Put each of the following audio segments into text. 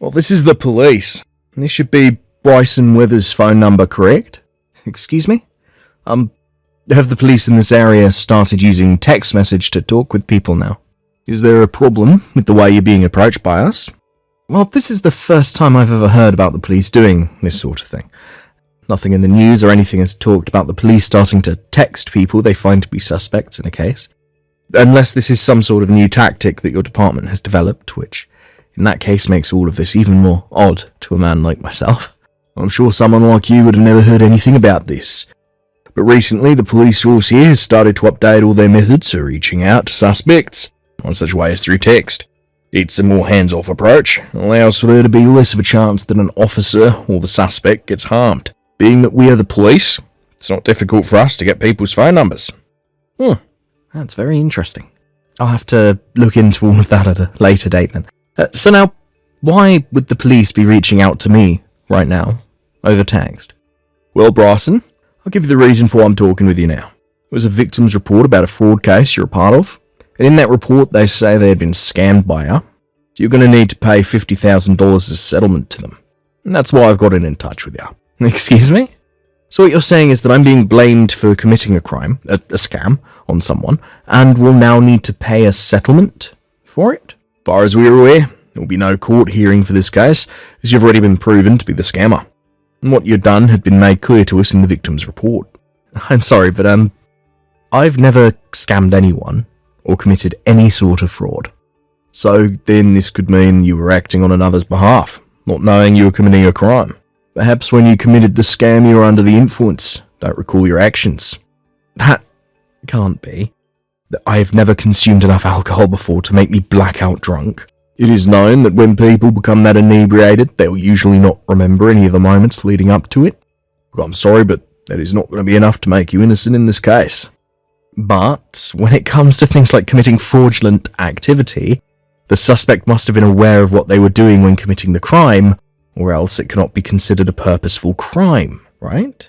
Well, this is the police. This should be Bryson Withers' phone number, correct? Excuse me? Have the police in this area started using text message to talk with people now? Is there a problem with the way you're being approached by us? Well, this is the first time I've ever heard about the police doing this sort of thing. Nothing in the news or anything has talked about the police starting to text people they find to be suspects in a case. Unless this is some sort of new tactic that your department has developed, which in that case makes all of this even more odd to a man like myself. I'm sure someone like you would have never heard anything about this. But recently the police force here has started to update all their methods for reaching out to suspects. One such way is through text. It's a more hands-off approach, allows for there to be less of a chance that an officer or the suspect gets harmed. Being that we are the police, it's not difficult for us to get people's phone numbers. That's very interesting. I'll have to look into all of that at a later date then. So now, why would the police be reaching out to me right now, over text? Well, Bryson, I'll give you the reason for why I'm talking with you now. It was a victim's report about a fraud case you're a part of. And in that report, they say they had been scammed by her. So you're going to need to pay $50,000 as settlement to them. And that's why I've gotten in touch with you. Excuse me? So what you're saying is that I'm being blamed for committing a crime, a scam, on someone, and will now need to pay a settlement for it? As far as we're aware, there will be no court hearing for this case, as you've already been proven to be the scammer. And what you've done had been made clear to us in the victim's report. I'm sorry, but I've never scammed anyone or committed any sort of fraud. So then this could mean you were acting on another's behalf, not knowing you were committing a crime. Perhaps when you committed the scam you were under the influence, don't recall your actions. That can't be. I've never consumed enough alcohol before to make me blackout drunk. It is known that when people become that inebriated, they'll usually not remember any of the moments leading up to it. Look, I'm sorry, but that is not going to be enough to make you innocent in this case. But when it comes to things like committing fraudulent activity, the suspect must have been aware of what they were doing when committing the crime, or else it cannot be considered a purposeful crime, right?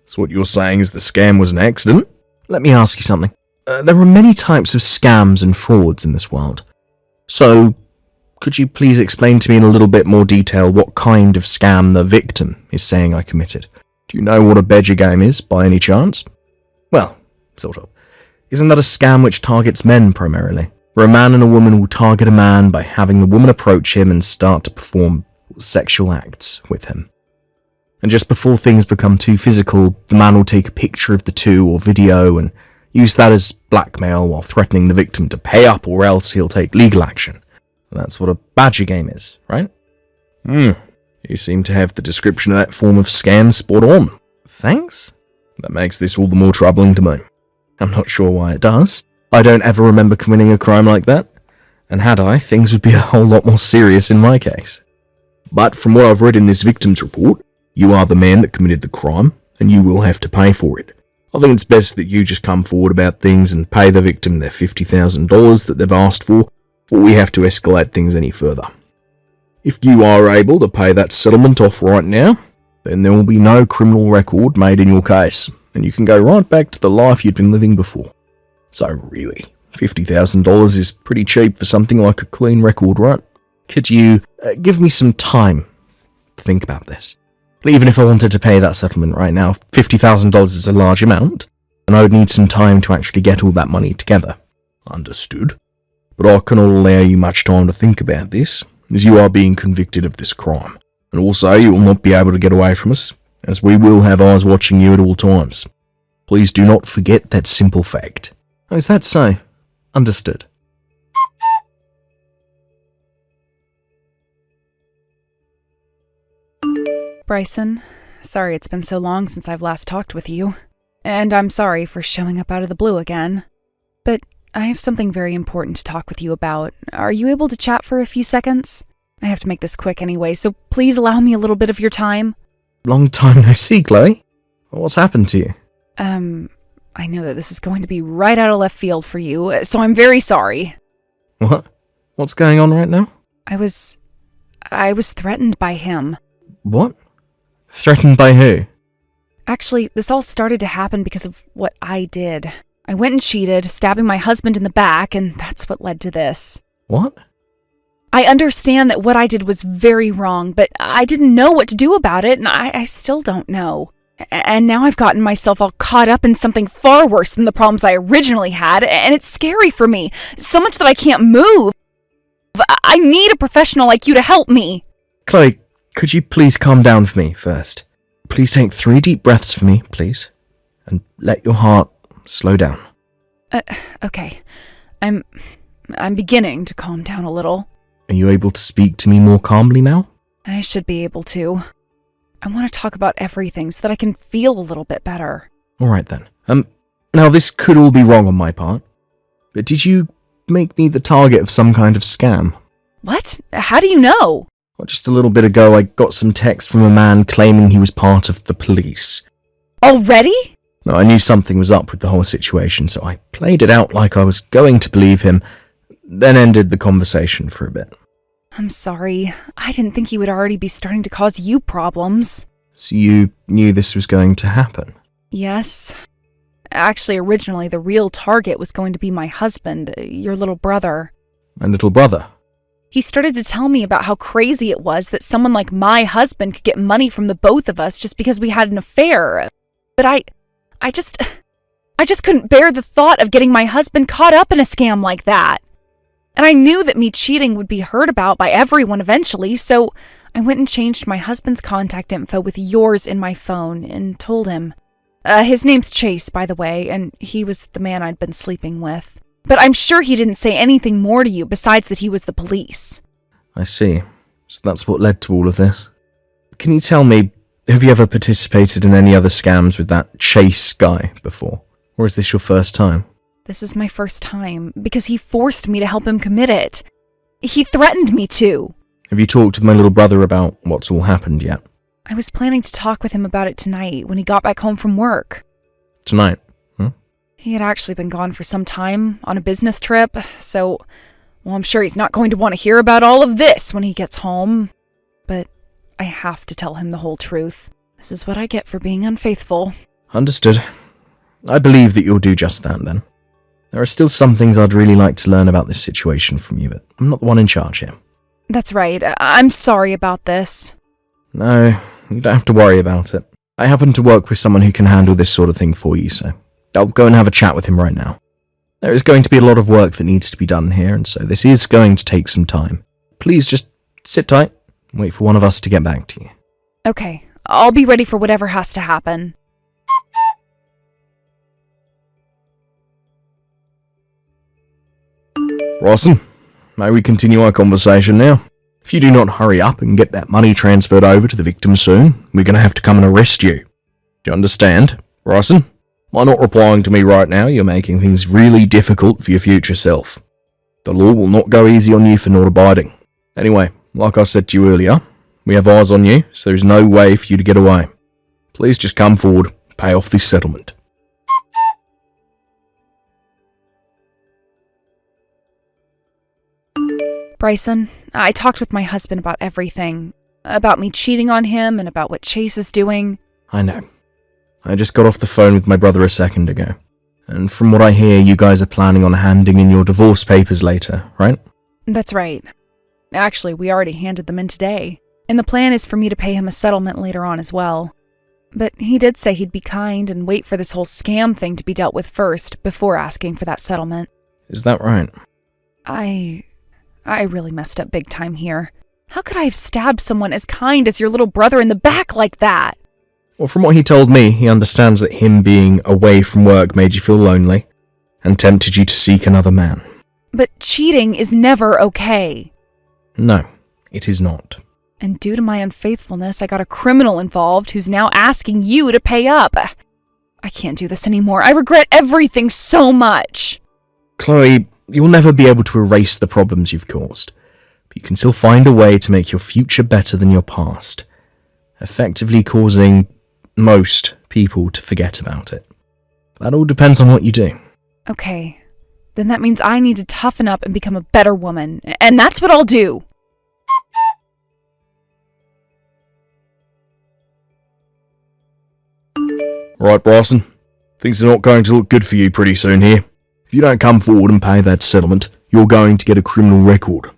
So what you're saying is the scam was an accident? Let me ask you something. There are many types of scams and frauds in this world. So, could you please explain to me in a little bit more detail what kind of scam the victim is saying I committed? Do you know what a badger game is, by any chance? Well, sort of. Isn't that a scam which targets men primarily? Where a man and a woman will target a man by having the woman approach him and start to perform sexual acts with him. And just before things become too physical, the man will take a picture of the two or video and use that as blackmail while threatening the victim to pay up or else he'll take legal action. And that's what a badger game is, right? You seem to have the description of that form of scam spot on. Thanks? That makes this all the more troubling to me. I'm not sure why it does. I don't ever remember committing a crime like that. And had I, things would be a whole lot more serious in my case. But from what I've read in this victim's report, you are the man that committed the crime, and you will have to pay for it. I think it's best that you just come forward about things and pay the victim their $50,000 that they've asked for, before we have to escalate things any further. If you are able to pay that settlement off right now, then there will be no criminal record made in your case, and you can go right back to the life you'd been living before. So really, $50,000 is pretty cheap for something like a clean record, right? Could you give me some time to think about this? Even if I wanted to pay that settlement right now, $50,000 is a large amount, and I would need some time to actually get all that money together. Understood. But I cannot allow you much time to think about this, as you are being convicted of this crime. And also, you will not be able to get away from us, as we will have eyes watching you at all times. Please do not forget that simple fact. Oh, is that so? Understood. Bryson, sorry it's been so long since I've last talked with you. And I'm sorry for showing up out of the blue again. But I have something very important to talk with you about. Are you able to chat for a few seconds? I have to make this quick anyway, so please allow me a little bit of your time. Long time no see, Chloe. What's happened to you? I know that this is going to be right out of left field for you, so I'm very sorry. What? What's going on right now? I was threatened by him. What? Threatened by who? Actually, this all started to happen because of what I did. I went and cheated, stabbing my husband in the back, and that's what led to this. What? I understand that what I did was very wrong, but I didn't know what to do about it, and I still don't know. And now I've gotten myself all caught up in something far worse than the problems I originally had, and it's scary for me, so much that I can't move. I need a professional like you to help me. Chloe, could you please calm down for me first? Please take 3 deep breaths for me, please. And let your heart slow down. Okay. I'm beginning to calm down a little. Are you able to speak to me more calmly now? I should be able to. I want to talk about everything so that I can feel a little bit better. Alright then. Now this could all be wrong on my part, but did you make me the target of some kind of scam? What? How do you know? Well, just a little bit ago I got some text from a man claiming he was part of the police. Already? No, I knew something was up with the whole situation, so I played it out like I was going to believe him, then ended the conversation for a bit. I'm sorry. I didn't think he would already be starting to cause you problems. So you knew this was going to happen? Yes. Actually, originally the real target was going to be my husband, your little brother. My little brother? He started to tell me about how crazy it was that someone like my husband could get money from the both of us just because we had an affair. But I just couldn't bear the thought of getting my husband caught up in a scam like that. And I knew that me cheating would be heard about by everyone eventually, so I went and changed my husband's contact info with yours in my phone and told him. His name's Chase, by the way, and he was the man I'd been sleeping with. But I'm sure he didn't say anything more to you besides that he was the police. I see. So that's what led to all of this. Can you tell me, have you ever participated in any other scams with that Chase guy before? Or is this your first time? This is my first time, because he forced me to help him commit it. He threatened me to. Have you talked with my little brother about what's all happened yet? I was planning to talk with him about it tonight when he got back home from work. Tonight? Huh? He had actually been gone for some time on a business trip, so, well, I'm sure he's not going to want to hear about all of this when he gets home. But I have to tell him the whole truth. This is what I get for being unfaithful. Understood. I believe that you'll do just that, then. There are still some things I'd really like to learn about this situation from you, but I'm not the one in charge here. That's right. I'm sorry about this. No, you don't have to worry about it. I happen to work with someone who can handle this sort of thing for you, so I'll go and have a chat with him right now. There is going to be a lot of work that needs to be done here, and so this is going to take some time. Please just sit tight and wait for one of us to get back to you. Okay, I'll be ready for whatever has to happen. Rawson, may we continue our conversation now? If you do not hurry up and get that money transferred over to the victim soon, we're going to have to come and arrest you. Do you understand, Rawson? By not replying to me right now, you're making things really difficult for your future self. The law will not go easy on you for not abiding. Anyway, like I said to you earlier, we have eyes on you, so there's no way for you to get away. Please just come forward, pay off this settlement. Bryson, I talked with my husband about everything. About me cheating on him and about what Chase is doing. I know. I just got off the phone with my brother a second ago. And from what I hear, you guys are planning on handing in your divorce papers later, right? That's right. Actually, we already handed them in today. And the plan is for me to pay him a settlement later on as well. But he did say he'd be kind and wait for this whole scam thing to be dealt with first before asking for that settlement. Is that right? I really messed up big time here. How could I have stabbed someone as kind as your little brother in the back like that? Well, from what he told me, he understands that him being away from work made you feel lonely and tempted you to seek another man. But cheating is never okay. No, it is not. And due to my unfaithfulness, I got a criminal involved who's now asking you to pay up. I can't do this anymore. I regret everything so much. Chloe, you'll never be able to erase the problems you've caused, but you can still find a way to make your future better than your past, effectively causing most people to forget about it. That all depends on what you do. Okay, then that means I need to toughen up and become a better woman, and that's what I'll do. Right, Bryson, things are not going to look good for you pretty soon here. If you don't come forward and pay that settlement, you're going to get a criminal record.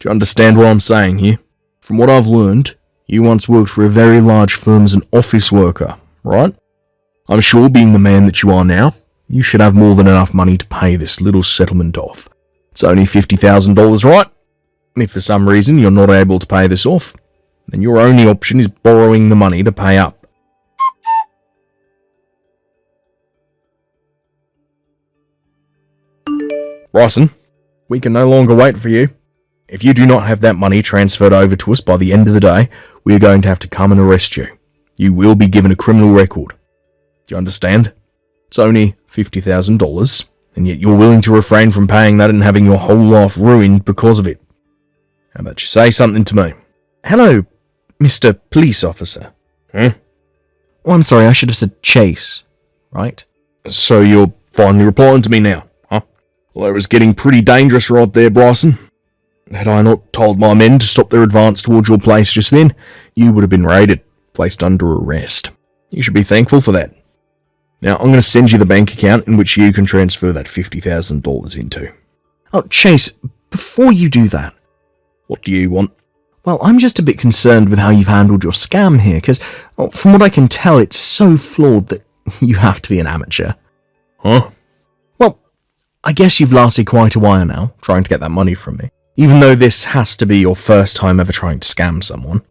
Do you understand what I'm saying here? From what I've learned, you once worked for a very large firm as an office worker, right? I'm sure, being the man that you are now, you should have more than enough money to pay this little settlement off. It's only $50,000, right? And if for some reason you're not able to pay this off, then your only option is borrowing the money to pay up. Bryson, we can no longer wait for you. If you do not have that money transferred over to us by the end of the day, we are going to have to come and arrest you. You will be given a criminal record. Do you understand? It's only $50,000, and yet you're willing to refrain from paying that and having your whole life ruined because of it. How about you say something to me? Hello, Mr. Police Officer. Oh, I'm sorry, I should have said Chase, right? So you're finally replying to me now, huh? Well, it was getting pretty dangerous right there, Bryson. Had I not told my men to stop their advance towards your place just then, you would have been raided, placed under arrest. You should be thankful for that. Now, I'm going to send you the bank account in which you can transfer that $50,000 into. Oh, Chase, before you do that... What do you want? Well, I'm just a bit concerned with how you've handled your scam here, because from what I can tell, it's so flawed that you have to be an amateur. Huh? Well, I guess you've lasted quite a while now, trying to get that money from me, even though this has to be your first time ever trying to scam someone.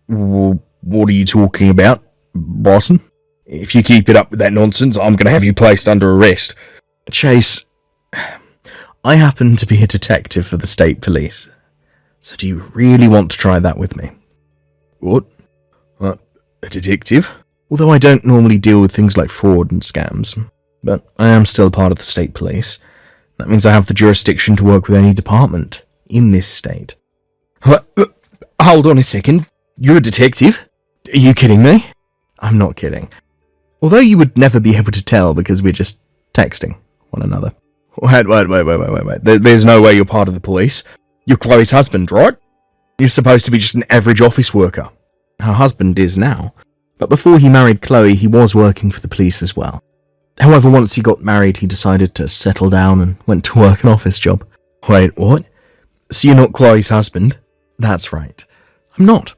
Well, what are you talking about, Bryson? If you keep it up with that nonsense, I'm going to have you placed under arrest. Chase, I happen to be a detective for the state police. So do you really want to try that with me? What? A detective? Although I don't normally deal with things like fraud and scams, but I am still part of the state police. That means I have the jurisdiction to work with any department in this state. Hold on a second. You're a detective? Are you kidding me? I'm not kidding. Although you would never be able to tell because we're just texting one another. Wait. There's no way you're part of the police. You're Chloe's husband, right? You're supposed to be just an average office worker. Her husband is now, but before he married Chloe, he was working for the police as well. However, once he got married, he decided to settle down and went to work an office job. Wait, what? So you're not Chloe's husband? That's right. I'm not.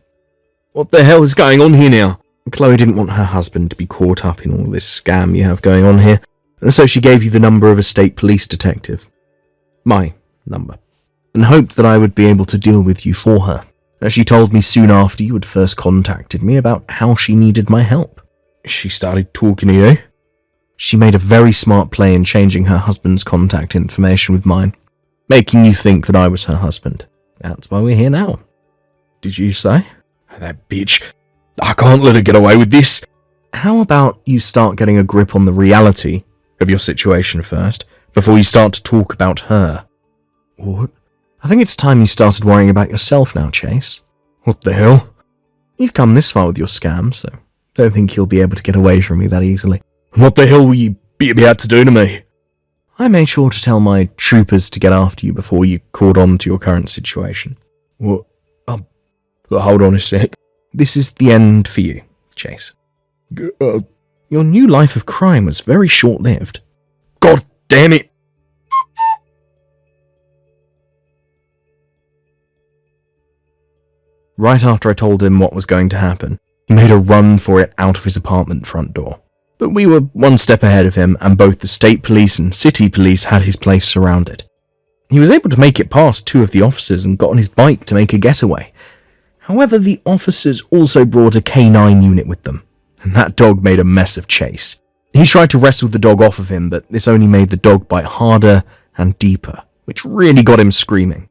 What the hell is going on here now? Chloe didn't want her husband to be caught up in all this scam you have going on here, and so she gave you the number of a state police detective. My number. And hoped that I would be able to deal with you for her, as she told me soon after you had first contacted me about how she needed my help. She started talking to you? She made a very smart play in changing her husband's contact information with mine, making you think that I was her husband. That's why we're here now. Did you say? That bitch. I can't let her get away with this. How about you start getting a grip on the reality of your situation first, before you start to talk about her? What? I think it's time you started worrying about yourself now, Chase. What the hell? You've come this far with your scam, so don't think you'll be able to get away from me that easily. What the hell will you be about to do to me? I made sure to tell my troopers to get after you before you caught on to your current situation. What? Hold on a sec. This is the end for you, Chase. Your new life of crime was very short-lived. God damn it! Right after I told him what was going to happen, he made a run for it out of his apartment front door. But we were one step ahead of him, and both the state police and city police had his place surrounded. He was able to make it past two of the officers and got on his bike to make a getaway. However, the officers also brought a K9 unit with them, and that dog made a mess of Chase. He tried to wrestle the dog off of him, but this only made the dog bite harder and deeper, which really got him screaming.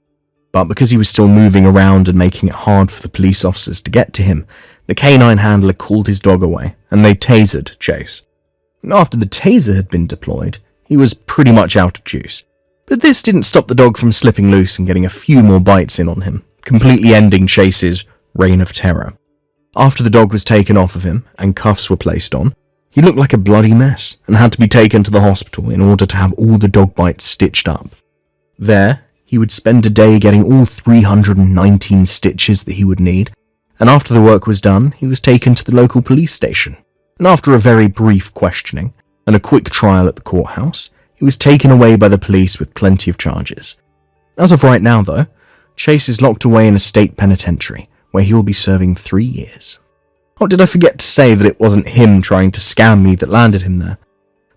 But because he was still moving around and making it hard for the police officers to get to him, the K9 handler called his dog away, and they tasered Chase. After the taser had been deployed, he was pretty much out of juice. But this didn't stop the dog from slipping loose and getting a few more bites in on him, completely ending Chase's reign of terror. After the dog was taken off of him and cuffs were placed on, he looked like a bloody mess and had to be taken to the hospital in order to have all the dog bites stitched up. There, he would spend a day getting all 319 stitches that he would need, and after the work was done, he was taken to the local police station. And after a very brief questioning and a quick trial at the courthouse, he was taken away by the police with plenty of charges. As of right now, though, Chase is locked away in a state penitentiary, where he will be serving 3 years. Oh, did I forget to say that it wasn't him trying to scam me that landed him there?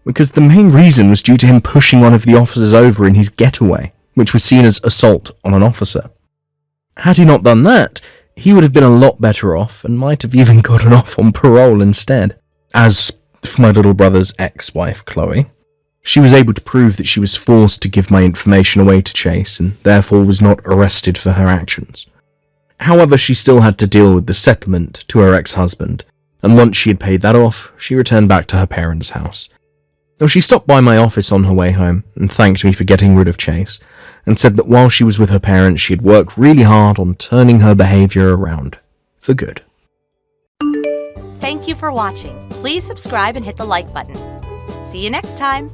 Because the main reason was due to him pushing one of the officers over in his getaway, which was seen as assault on an officer. Had he not done that, he would have been a lot better off and might have even gotten off on parole instead. As for my little brother's ex-wife, Chloe, she was able to prove that she was forced to give my information away to Chase and therefore was not arrested for her actions. However, she still had to deal with the settlement to her ex-husband, and once she had paid that off, she returned back to her parents' house. Now, she stopped by my office on her way home and thanked me for getting rid of Chase, and said that while she was with her parents, she had worked really hard on turning her behavior around for good. Thank you for watching. Please subscribe and hit the like button. See you next time.